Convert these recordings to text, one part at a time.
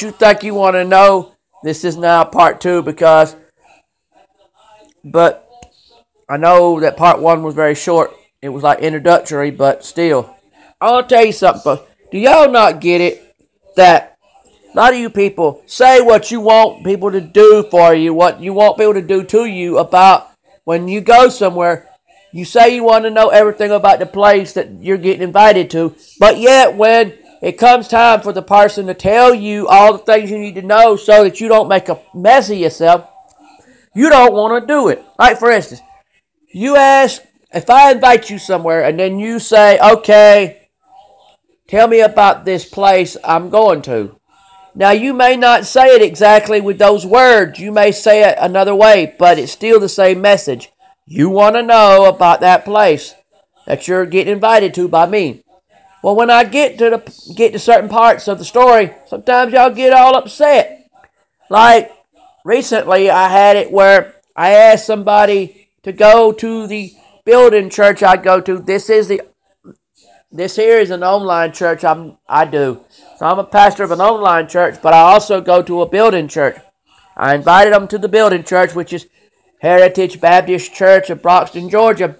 you think you want to know, this is now part 2 but I know that part 1 was very short. It was like introductory, but still. I'll tell you something, folks. Do y'all not get it that a lot of you people say what you want people to do for you, what you want people to do to you about when you go somewhere. You say you want to know everything about the place that you're getting invited to, but yet when it comes time for the person to tell you all the things you need to know so that you don't make a mess of yourself, you don't want to do it. Like, for instance, you ask, if I invite you somewhere and then you say, okay, tell me about this place I'm going to. Now, you may not say it exactly with those words. You may say it another way, but it's still the same message. You want to know about that place that you're getting invited to by me. Well, when I get to certain parts of the story, sometimes y'all get all upset. Like, recently I had it where I asked somebody to go to the building church I go to. This here is an online church I do. So I'm a pastor of an online church, but I also go to a building church. I invited them to the building church, which is Heritage Baptist Church of Broxton, Georgia.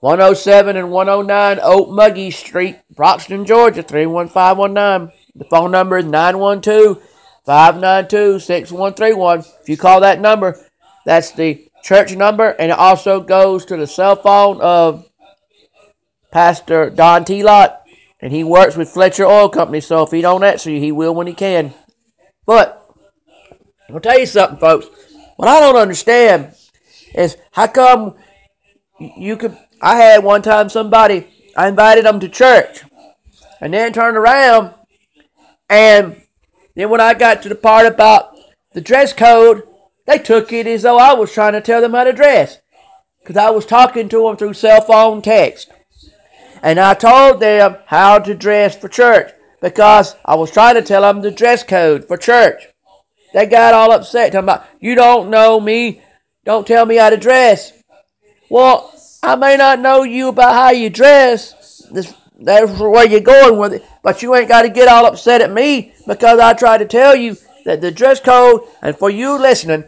107 and 109 Oak Muggy Street, Broxton, Georgia, 31519. The phone number is 912-592-6131. If you call that number, that's the church number, and it also goes to the cell phone of Pastor Don T. Lott, and he works with Fletcher Oil Company, so if he don't answer you, he will when he can. But I'll tell you something, folks. What I don't understand is how come you could... I had one time somebody, I invited them to church, and then turned around, and then when I got to the part about the dress code, they took it as though I was trying to tell them how to dress, because I was talking to them through cell phone text, and I told them how to dress for church, because I was trying to tell them the dress code for church. They got all upset, talking about, you don't know me, don't tell me how to dress. Well, I may not know you about how you dress. That's where you're going with it. But you ain't got to get all upset at me because I tried to tell you that the dress code, and for you listening,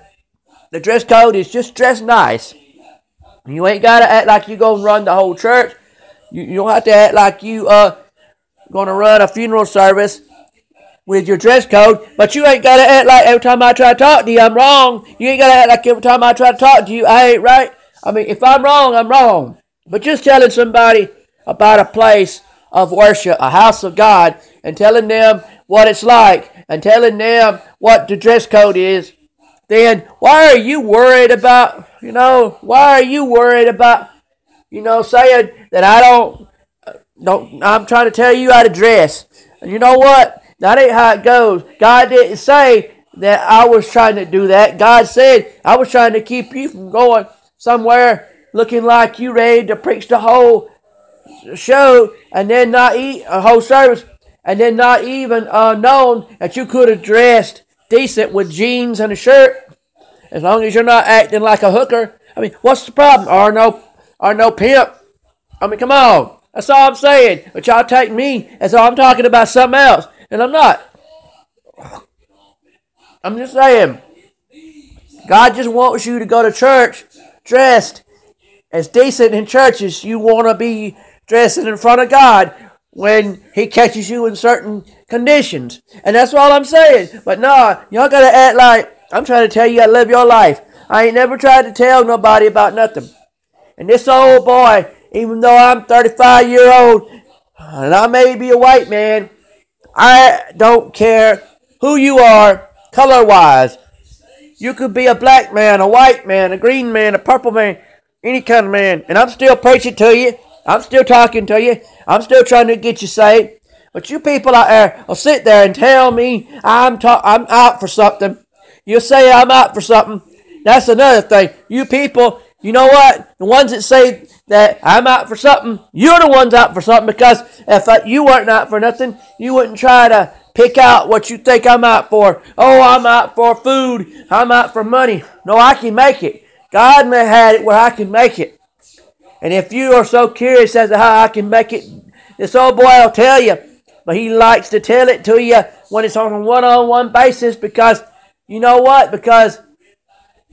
the dress code is just dress nice. You ain't got to act like you're going to run the whole church. You don't have to act like you going to run a funeral service with your dress code. But you ain't got to act like every time I try to talk to you, I'm wrong. You ain't got to act like every time I try to talk to you, I ain't right. I mean, if I'm wrong, I'm wrong. But just telling somebody about a place of worship, a house of God, and telling them what it's like, and telling them what the dress code is, then why are you worried about, saying that I'm trying to tell you how to dress. And you know what? That ain't how it goes. God didn't say that I was trying to do that. God said I was trying to keep you from going somewhere looking like you ready to preach the whole show and then not eat a whole service and then not even known that you could have dressed decent with jeans and a shirt, as long as you're not acting like a hooker. I mean, what's the problem? Or no pimp. I mean, come on. That's all I'm saying. But y'all take me as though I'm talking about something else, and I'm not. I'm just saying, God just wants you to go to church dressed as decent in church as you want to be dressing in front of God when He catches you in certain conditions. And that's all I'm saying. But no, y'all got to act like I'm trying to tell you how to live your life. I ain't never tried to tell nobody about nothing. And this old boy, even though I'm 35 years old, and I may be a white man, I don't care who you are, color-wise. You could be a black man, a white man, a green man, a purple man, any kind of man. And I'm still preaching to you. I'm still talking to you. I'm still trying to get you saved. But you people out there will sit there and tell me I'm out for something. You'll say I'm out for something. That's another thing. You people, you know what? The ones that say that I'm out for something, you're the ones out for something, because if you weren't out for nothing, you wouldn't try to pick out what you think I'm out for. Oh, I'm out for food. I'm out for money. No, I can make it. God may have it where I can make it. And if you are so curious as to how I can make it, this old boy will tell you. But he likes to tell it to you when it's on a one-on-one basis, because you know what? Because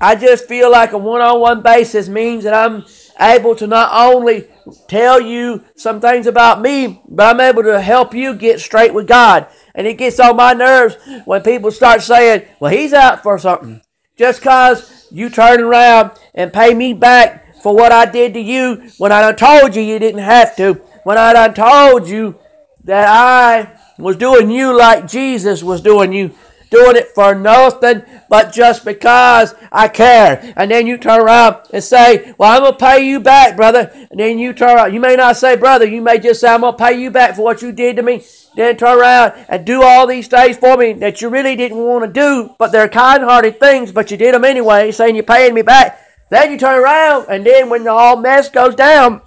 I just feel like a one-on-one basis means that I'm able to not only tell you some things about me, but I'm able to help you get straight with God. And it gets on my nerves when people start saying, well, he's out for something. Just because you turn around and pay me back for what I did to you when I done told you you didn't have to. When I done told you that I was doing you like Jesus was doing you. Doing it for nothing but just because I care. And then you turn around and say, well, I'm going to pay you back, brother. And then you turn around. You may not say, brother. You may just say, I'm going to pay you back for what you did to me. Then turn around and do all these things for me that you really didn't want to do, but they're kind-hearted things, but you did them anyway, saying you're paying me back. Then you turn around, and then when the whole mess goes down,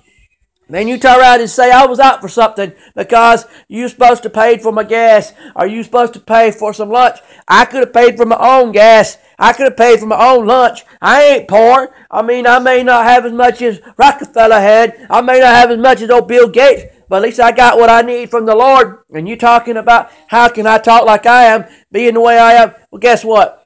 then you turn around and say, I was out for something because you supposed to pay for my gas, or you supposed to pay for some lunch. I could have paid for my own gas. I could have paid for my own lunch. I ain't poor. I mean, I may not have as much as Rockefeller had. I may not have as much as old Bill Gates, but at least I got what I need from the Lord. And you talking about how can I talk like I am, being the way I am? Well, guess what?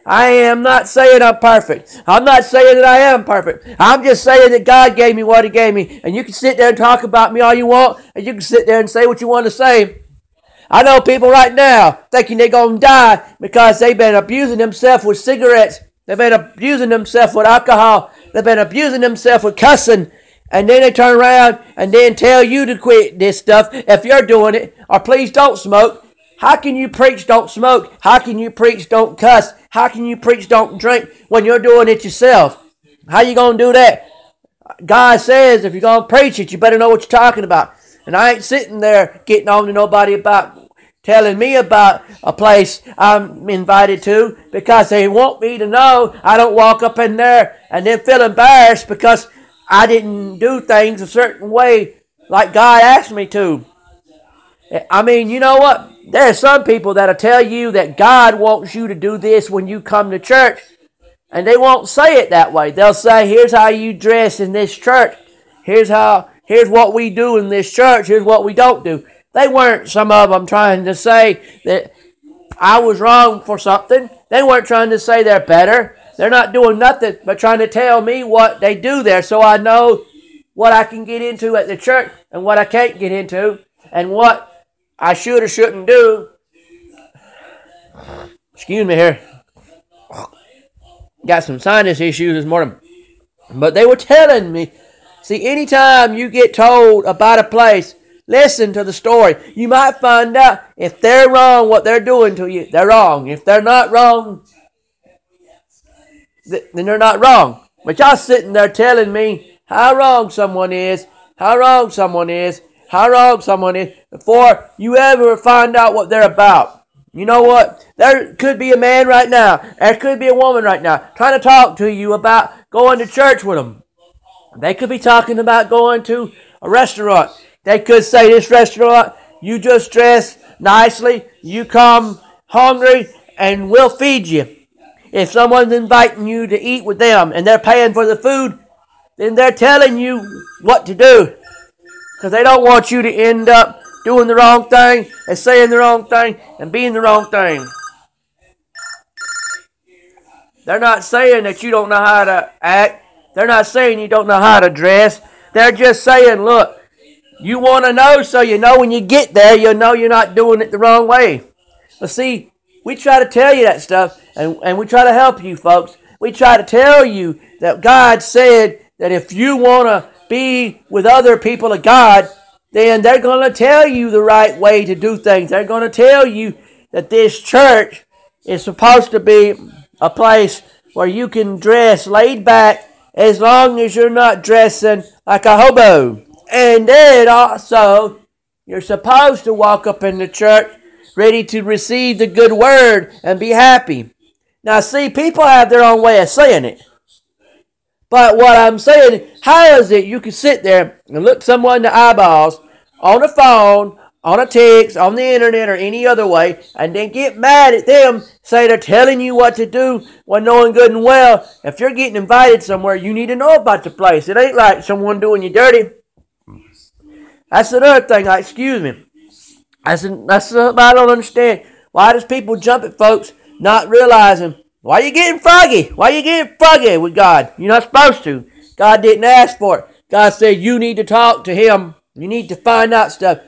I am not saying I'm perfect. I'm not saying that I am perfect. I'm just saying that God gave me what He gave me. And you can sit there and talk about me all you want, and you can sit there and say what you want to say. I know people right now thinking they're going to die because they've been abusing themselves with cigarettes. They've been abusing themselves with alcohol. They've been abusing themselves with cussing. And then they turn around and then tell you to quit this stuff if you're doing it. Or please don't smoke. How can you preach don't smoke? How can you preach don't cuss? How can you preach don't drink when you're doing it yourself? How you going to do that? God says if you're going to preach it, you better know what you're talking about. And I ain't sitting there getting on to nobody about telling me about a place I'm invited to because they want me to know I don't walk up in there and then feel embarrassed because I didn't do things a certain way like God asked me to. I mean, you know what? There are some people that'll tell you that God wants you to do this when you come to church, and they won't say it that way. They'll say, here's how you dress in this church. Here's what we do in this church. Here's what we don't do. They weren't, some of them, trying to say that I was wrong for something. They weren't trying to say they're better. They're not doing nothing but trying to tell me what they do there so I know what I can get into at the church and what I can't get into and what I should or shouldn't do. Excuse me here. Got some sinus issues this morning. But they were telling me, see, anytime you get told about a place, listen to the story. You might find out if they're wrong, what they're doing to you, they're wrong. If they're not wrong, then they're not wrong. But y'all sitting there telling me how wrong someone is, how wrong someone is, how wrong someone is, before you ever find out what they're about. You know what? There could be a man right now, there could be a woman right now, trying to talk to you about going to church with them. They could be talking about going to a restaurant. They could say, this restaurant, you just dress nicely, you come hungry, and we'll feed you. If someone's inviting you to eat with them, and they're paying for the food, then they're telling you what to do. Because they don't want you to end up doing the wrong thing and saying the wrong thing and being the wrong thing. They're not saying that you don't know how to act. They're not saying you don't know how to dress. They're just saying, look, you want to know so you know when you get there, you'll know you're not doing it the wrong way. But see, we try to tell you that stuff, and we try to help you folks. We try to tell you that God said that if you want to be with other people of God, then they're going to tell you the right way to do things. They're going to tell you that this church is supposed to be a place where you can dress laid back as long as you're not dressing like a hobo. And then also, you're supposed to walk up in the church ready to receive the good word and be happy. Now see, people have their own way of saying it. But what I'm saying, how is it you can sit there and look someone in the eyeballs on the phone, on a text, on the internet, or any other way, and then get mad at them, say they're telling you what to do, when knowing good and well, if you're getting invited somewhere, you need to know about the place. It ain't like someone doing you dirty. That's another thing, excuse me. That's I don't understand Why does people jump at folks not realizing, why are you getting froggy? Why are you getting froggy with God? You're not supposed to. God didn't ask for it. God said you need to talk to him. You need to find out stuff.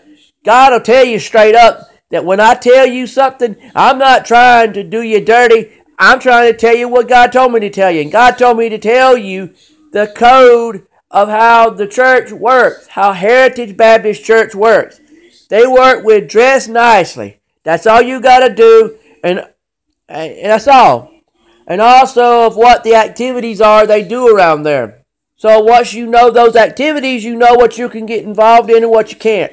God will tell you straight up that when I tell you something, I'm not trying to do you dirty. I'm trying to tell you what God told me to tell you. And God told me to tell you the code of how the church works, how Heritage Baptist Church works. They work with dress nicely. That's all you got to do, and that's all. And also of what the activities are they do around there. So once you know those activities, you know what you can get involved in and what you can't.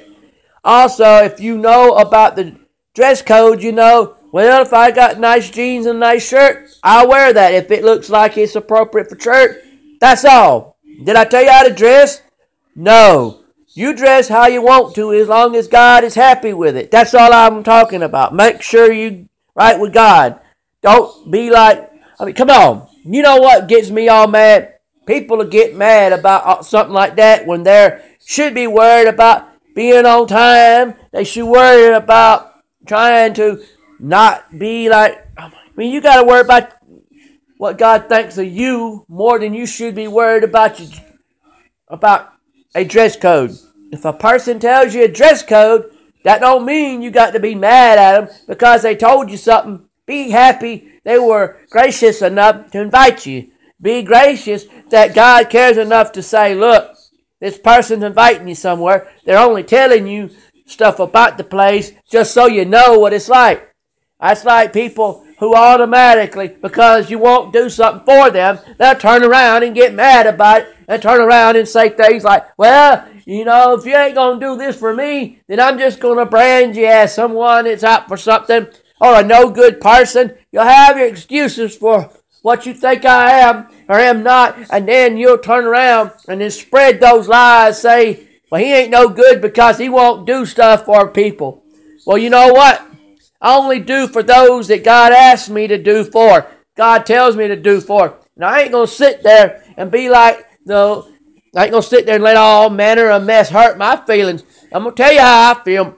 Also, if you know about the dress code, you know, well, if I got nice jeans and a nice shirt, I'll wear that if it looks like it's appropriate for church. That's all. Did I tell you how to dress? No. You dress how you want to as long as God is happy with it. That's all I'm talking about. Make sure you right with God. Don't be like, come on. You know what gets me all mad? People will get mad about something like that when they should be worried about being on time. They should worry about trying to not be like, you got to worry about what God thinks of you more than you should be worried about a dress code. If a person tells you a dress code, that don't mean you got to be mad at them because they told you something. Be happy they were gracious enough to invite you. Be gracious that God cares enough to say, look, this person's inviting you somewhere. They're only telling you stuff about the place just so you know what it's like. That's like people who automatically, because you won't do something for them, they'll turn around and get mad about it and turn around and say things like, well, if you ain't going to do this for me, then I'm just going to brand you as someone that's out for something or a no good person. You'll have your excuses for what you think I am or am not, and then you'll turn around and then spread those lies, say, well, he ain't no good because he won't do stuff for people. Well, you know what? I only do for those that God asks me to do for. God tells me to do for. And I ain't going to sit there and be like, no, I ain't going to sit there and let all manner of mess hurt my feelings. I'm going to tell you how I feel.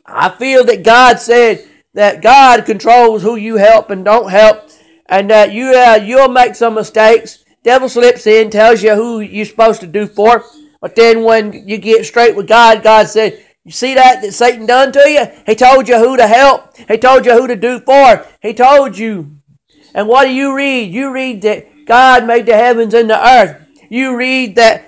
I feel that God said that God controls who you help and don't help, and that you'll make some mistakes. Devil slips in, tells you who you're supposed to do for, but then when you get straight with God, God said, you see that Satan done to you? He told you who to help. He told you who to do for. He told you. And what do you read? You read that God made the heavens and the earth. You read that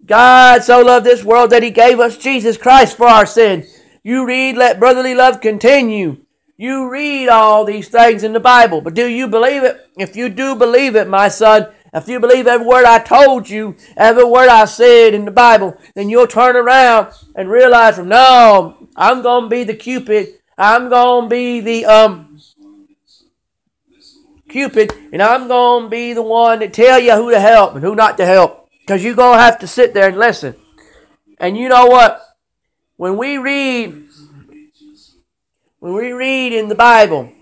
God so loved this world that he gave us Jesus Christ for our sin. You read, let brotherly love continue. You read all these things in the Bible. But do you believe it? If you do believe it, my son, if you believe every word I told you, every word I said in the Bible, then you'll turn around and realize, no, I'm going to be the Cupid. I'm going to be the Cupid, and I'm going to be the one that tell you who to help and who not to help. Because you're going to have to sit there and listen. And you know what? When we read in the Bible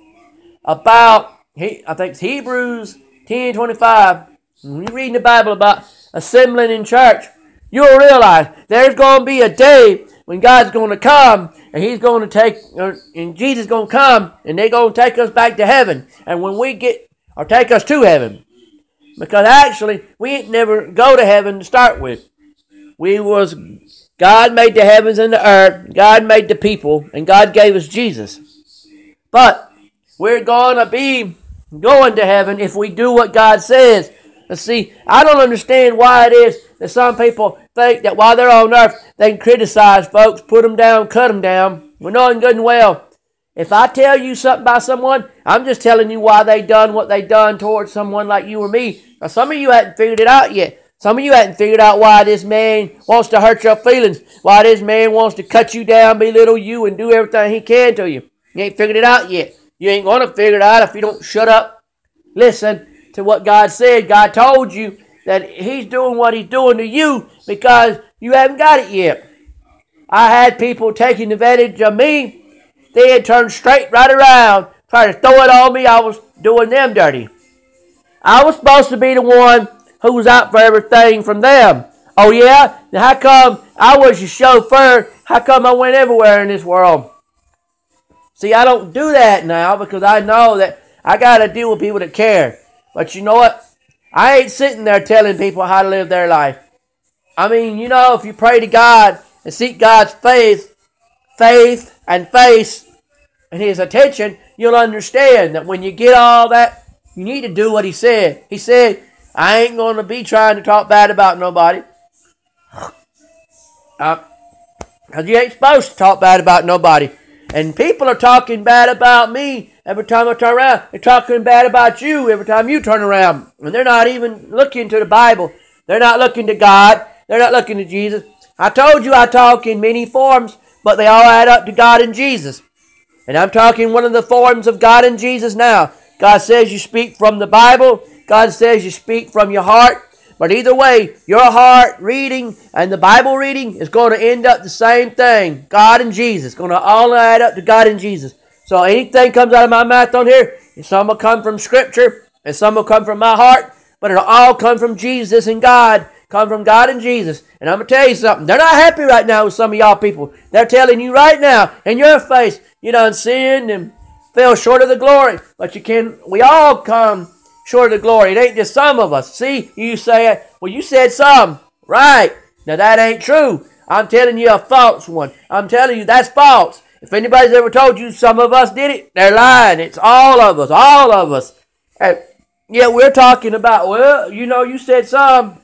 about, I think it's Hebrews 10:25, when you read in the Bible about assembling in church, you'll realize there's going to be a day when God's going to come and he's going to and Jesus is going to come and they're going to take us back to heaven. And when we take us to heaven. Because actually, we ain't never go to heaven to start with. God made the heavens and the earth, God made the people, and God gave us Jesus. But we're going to be going to heaven if we do what God says. Let's see, I don't understand why it is that some people think that while they're on earth, they can criticize folks, put them down, cut them down. We're knowing good and well. If I tell you something about someone, I'm just telling you why they done what they done towards someone like you or me. Now, some of you hadn't figured it out yet. Some of you hadn't figured out why this man wants to hurt your feelings, why this man wants to cut you down, belittle you, and do everything he can to you. You ain't figured it out yet. You ain't going to figure it out if you don't shut up. Listen to what God said. God told you that he's doing what he's doing to you because you haven't got it yet. I had people taking advantage of me. They had turned straight right around, trying to throw it on me. I was doing them dirty. I was supposed to be the one who was out for everything from them. Oh yeah? Now how come I was your chauffeur? How come I went everywhere in this world? See, I don't do that now because I know that I got to deal with people that care. But you know what? I ain't sitting there telling people how to live their life. I mean, you know, if you pray to God and seek God's faith and face and His attention, you'll understand that when you get all that, you need to do what He said. He said, I ain't going to be trying to talk bad about nobody. Because you ain't supposed to talk bad about nobody. And people are talking bad about me every time I turn around. They're talking bad about you every time you turn around. And they're not even looking to the Bible. They're not looking to God. They're not looking to Jesus. I told you I talk in many forms, but they all add up to God and Jesus. And I'm talking one of the forms of God and Jesus now. God says you speak from the Bible. God says you speak from your heart. But either way, your heart reading and the Bible reading is going to end up the same thing. God and Jesus. It's going to all add up to God and Jesus. So anything comes out of my mouth on here, some will come from Scripture and some will come from my heart. But it'll all come from Jesus and God. Come from God and Jesus. And I'm going to tell you something. They're not happy right now with some of y'all people. They're telling you right now in your face, you done sinned and fell short of the glory. But we all come short of the glory. It ain't just some of us. See, you say, well, you said some. Right. Now that ain't true. I'm telling you a false one. I'm telling you that's false. If anybody's ever told you some of us did it, they're lying. It's all of us. All of us. And yeah, we're talking about, well, you know, you said some.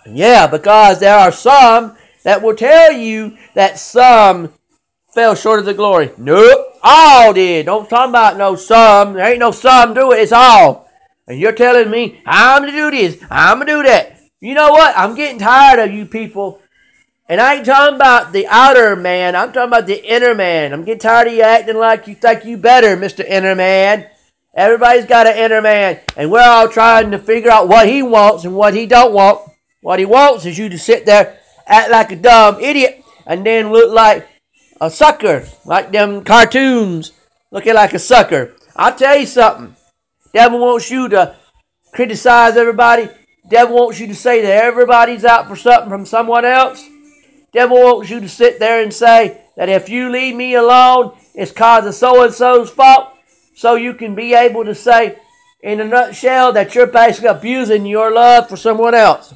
Yeah, because there are some that will tell you that some fell short of the glory. Nope. All did. Don't talk about no some. There ain't no some do it. It's all. And you're telling me, I'm going to do this, I'm going to do that. You know what? I'm getting tired of you people. And I ain't talking about the outer man. I'm talking about the inner man. I'm getting tired of you acting like you think you better, Mr. Inner Man. Everybody's got an inner man. And we're all trying to figure out what he wants and what he don't want. What he wants is you to sit there, act like a dumb idiot, and then look like a sucker, like them cartoons, looking like a sucker. I'll tell you something. Devil wants you to criticize everybody. Devil wants you to say that everybody's out for something from someone else. Devil wants you to sit there and say that if you leave me alone, it's cause of so-and-so's fault. So you can be able to say, in a nutshell, that you're basically abusing your love for someone else.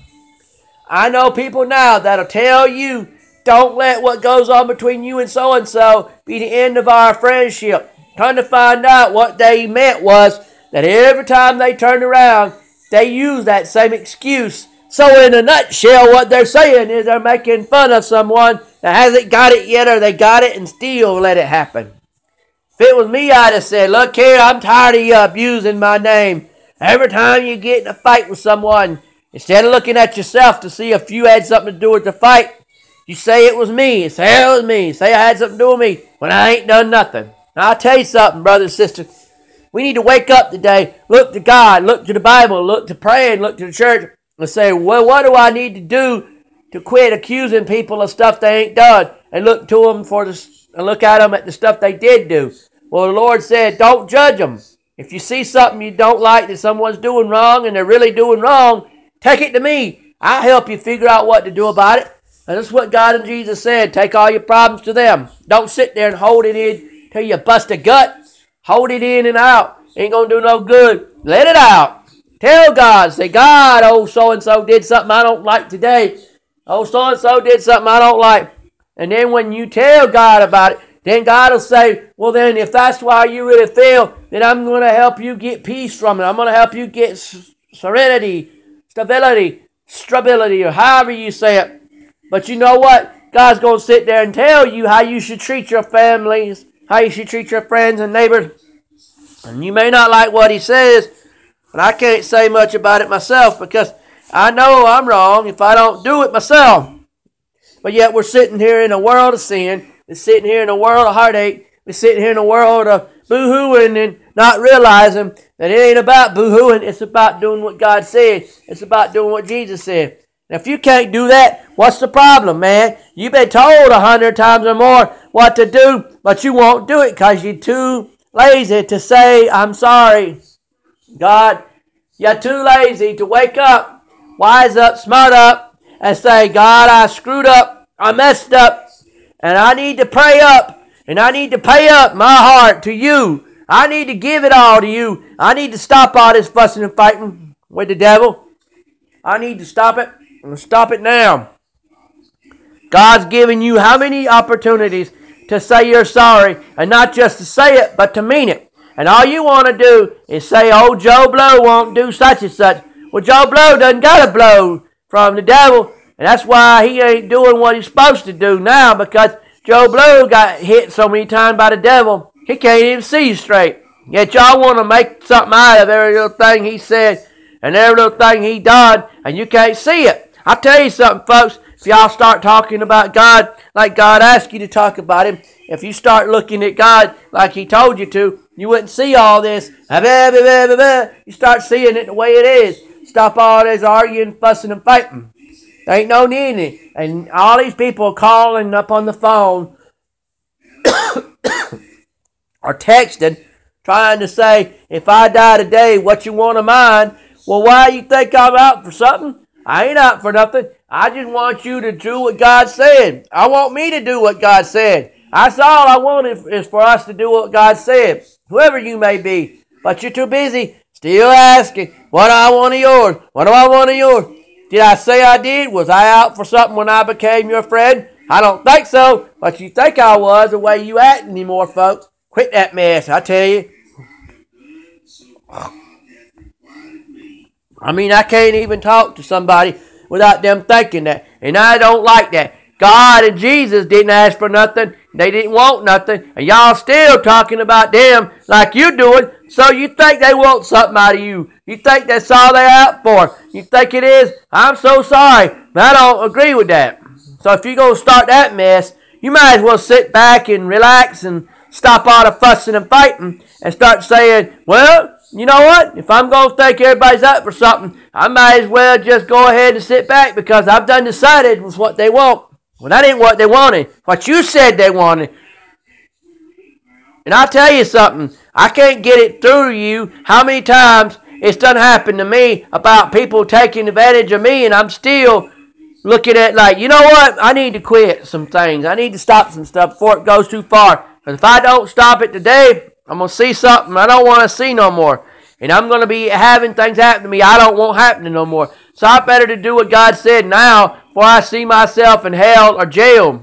I know people now that'll tell you, don't let what goes on between you and so-and-so be the end of our friendship. Come to find out what they meant was that every time they turned around, they used that same excuse. So in a nutshell, what they're saying is they're making fun of someone that hasn't got it yet, or they got it and still let it happen. If it was me, I'd have said, look here, I'm tired of you abusing my name. Every time you get in a fight with someone, instead of looking at yourself to see if you had something to do with the fight, you say it was me. Say it was me. Say I had something to do with me when I ain't done nothing. Now, I'll tell you something, brothers and sisters. We need to wake up today, look to God, look to the Bible, look to praying, look to the church, and say, well, what do I need to do to quit accusing people of stuff they ain't done, and look to them and look at them at the stuff they did do. Well, the Lord said, don't judge them. If you see something you don't like that someone's doing wrong and they're really doing wrong, take it to me. I'll help you figure out what to do about it. And that's what God and Jesus said. Take all your problems to them. Don't sit there and hold it in till you bust a gut. Hold it in and out. Ain't going to do no good. Let it out. Tell God. Say, God, oh, so-and-so did something I don't like today. Oh, so-and-so did something I don't like. And then when you tell God about it, then God will say, well, then if that's why you really feel, then I'm going to help you get peace from it. I'm going to help you get serenity, stability, or however you say it. But you know what? God's going to sit there and tell you how you should treat your families, how you should treat your friends and neighbors. And you may not like what he says, but I can't say much about it myself because I know I'm wrong if I don't do it myself. But yet we're sitting here in a world of sin. We're sitting here in a world of heartache. We're sitting here in a world of boo-hooing and not realizing that it ain't about boo-hooing. It's about doing what God said. It's about doing what Jesus said. Now, if you can't do that, what's the problem, man? You've been told 100 times or more what to do, but you won't do it because you're too lazy to say, I'm sorry. God, you're too lazy to wake up, wise up, smart up, and say, God, I screwed up, I messed up, and I need to pray up, And I need to pay up my heart to you. I need to give it all to you. I need to stop all this fussing and fighting with the devil. I need to stop it. I'm going to stop it now. God's given you how many opportunities to say you're sorry, and not just to say it, but to mean it. And all you want to do is say, oh, Joe Blow won't do such and such. Well, Joe Blow doesn't got a blow from the devil, and that's why he ain't doing what he's supposed to do now, because Joe Blow got hit so many times by the devil, he can't even see straight. Yet y'all want to make something out of every little thing he said and every little thing he done, and you can't see it. I'll tell you something, folks. If y'all start talking about God like God asked you to talk about him, if you start looking at God like he told you to, you wouldn't see all this. You start seeing it the way it is. Stop all this arguing, fussing, and fighting. There ain't no need in it. And all these people calling up on the phone or texting, trying to say, if I die today, what you want of mine? Well, why you think I'm out for something? I ain't out for nothing. I just want you to do what God said. I want me to do what God said. That's all I want is for us to do what God said. Whoever you may be. But you're too busy still asking, what do I want of yours? What do I want of yours? Did I say I did? Was I out for something when I became your friend? I don't think so. But you think I was the way you act anymore, folks. Quit that mess, I tell you. I mean, I can't even talk to somebody without them thinking that. And I don't like that. God and Jesus didn't ask for nothing. They didn't want nothing. And y'all still talking about them like you doing. So you think they want something out of you. You think that's all they're out for. You think it is? I'm so sorry. But I don't agree with that. So if you're going to start that mess, you might as well sit back and relax and stop all the fussing and fighting and start saying, well, you know what? If I'm going to think everybody's up for something, I might as well just go ahead and sit back because I've done decided was what they want. Well, that ain't what they wanted. What you said they wanted. And I'll tell you something. I can't get it through to you how many times it's done happened to me about people taking advantage of me, and I'm still looking at like, you know what? I need to quit some things. I need to stop some stuff before it goes too far. Because if I don't stop it today, I'm going to see something I don't want to see no more. And I'm going to be having things happen to me I don't want happening no more. So I better to do what God said now before I see myself in hell or jail.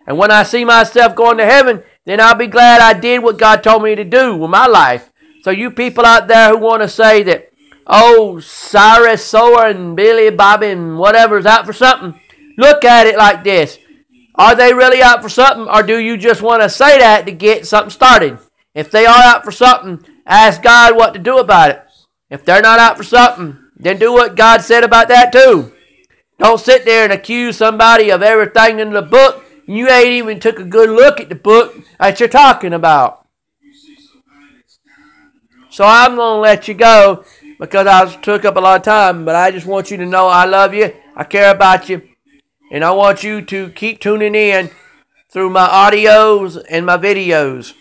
And when I see myself going to heaven, then I'll be glad I did what God told me to do with my life. So you people out there who want to say that, oh, Cyrus Sower and Billy Bobby and whatever's out for something, look at it like this. Are they really out for something, or do you just want to say that to get something started? If they are out for something, ask God what to do about it. If they're not out for something, then do what God said about that too. Don't sit there and accuse somebody of everything in the book. You ain't even took a good look at the book that you're talking about. So I'm going to let you go because I took up a lot of time. But I just want you to know I love you. I care about you. And I want you to keep tuning in through my audios and my videos.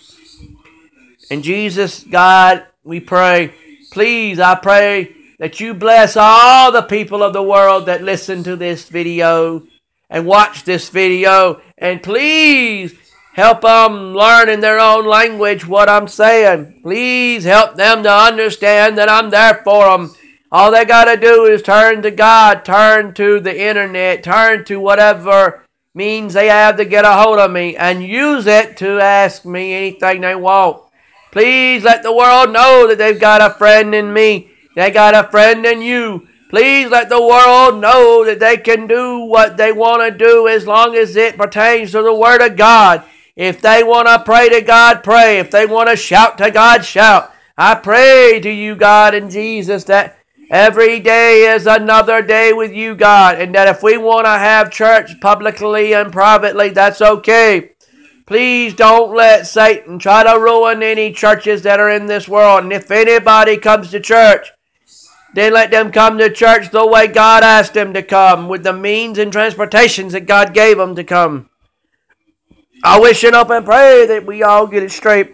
In Jesus, God, we pray. Please, I pray that you bless all the people of the world that listen to this video and watch this video. And please help them learn in their own language what I'm saying. Please help them to understand that I'm there for them. All they got to do is turn to God, turn to the internet, turn to whatever means they have to get a hold of me and use it to ask me anything they want. Please let the world know that they've got a friend in me. They got a friend in you. Please let the world know that they can do what they want to do as long as it pertains to the Word of God. If they want to pray to God, pray. If they want to shout to God, shout. I pray to you, God, in Jesus, that every day is another day with you, God, and that if we want to have church publicly and privately, that's okay. Please don't let Satan try to ruin any churches that are in this world. And if anybody comes to church, then let them come to church the way God asked them to come, with the means and transportations that God gave them to come. I wish and hope and pray that we all get it straight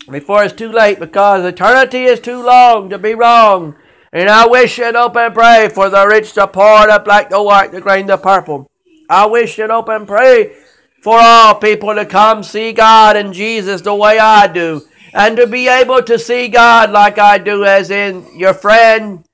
before it's too late, because eternity is too long to be wrong. And I wish and hope and pray for the rich to pour it up like the white, the green, the purple. I wish and hope and pray for all people to come see God and Jesus the way I do, and to be able to see God like I do, as in your friend,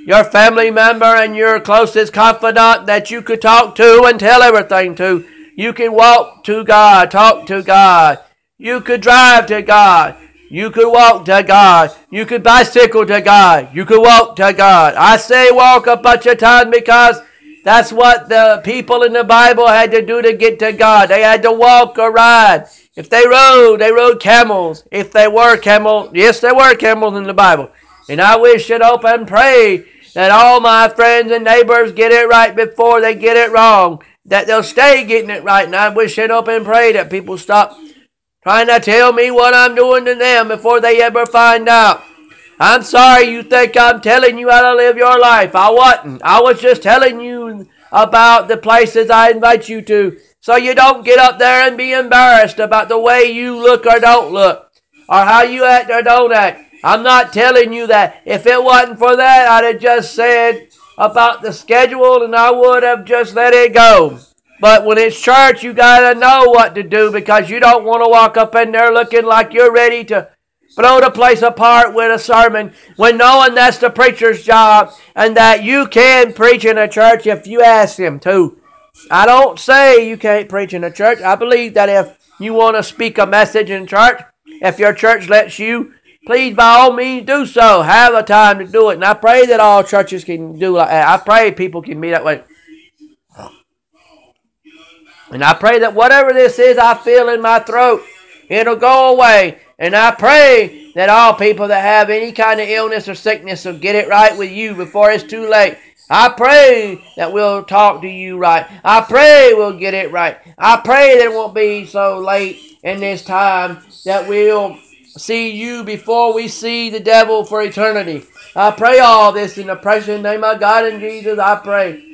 your family member, and your closest confidant that you could talk to and tell everything to. You can walk to God, talk to God. You could drive to God. You could walk to God. You could bicycle to God. You could walk to God. I say walk a bunch of times because that's what the people in the Bible had to do to get to God. They had to walk or ride. If they rode camels. If they were camels, yes, there were camels in the Bible. And I wish and hope and pray that all my friends and neighbors get it right before they get it wrong. That they'll stay getting it right. And I wish and hope and pray that people stop trying to tell me what I'm doing to them before they ever find out. I'm sorry you think I'm telling you how to live your life. I wasn't. I was just telling you about the places I invite you to, so you don't get up there and be embarrassed about the way you look or don't look, or how you act or don't act. I'm not telling you that. If it wasn't for that, I'd have just said about the schedule and I would have just let it go. But when it's church, you got to know what to do, because you don't want to walk up in there looking like you're ready to blow the place apart with a sermon, when knowing that's the preacher's job and that you can preach in a church if you ask him to. I don't say you can't preach in a church. I believe that if you want to speak a message in church, if your church lets you, please by all means do so. Have a time to do it. And I pray that all churches can do like that. I pray people can be that way. And I pray that whatever this is I feel in my throat, it'll go away. And I pray that all people that have any kind of illness or sickness will get it right with you before it's too late. I pray that we'll talk to you right. I pray we'll get it right. I pray that it won't be so late in this time that we'll see you before we see the devil for eternity. I pray all this in the precious name of God and Jesus, I pray.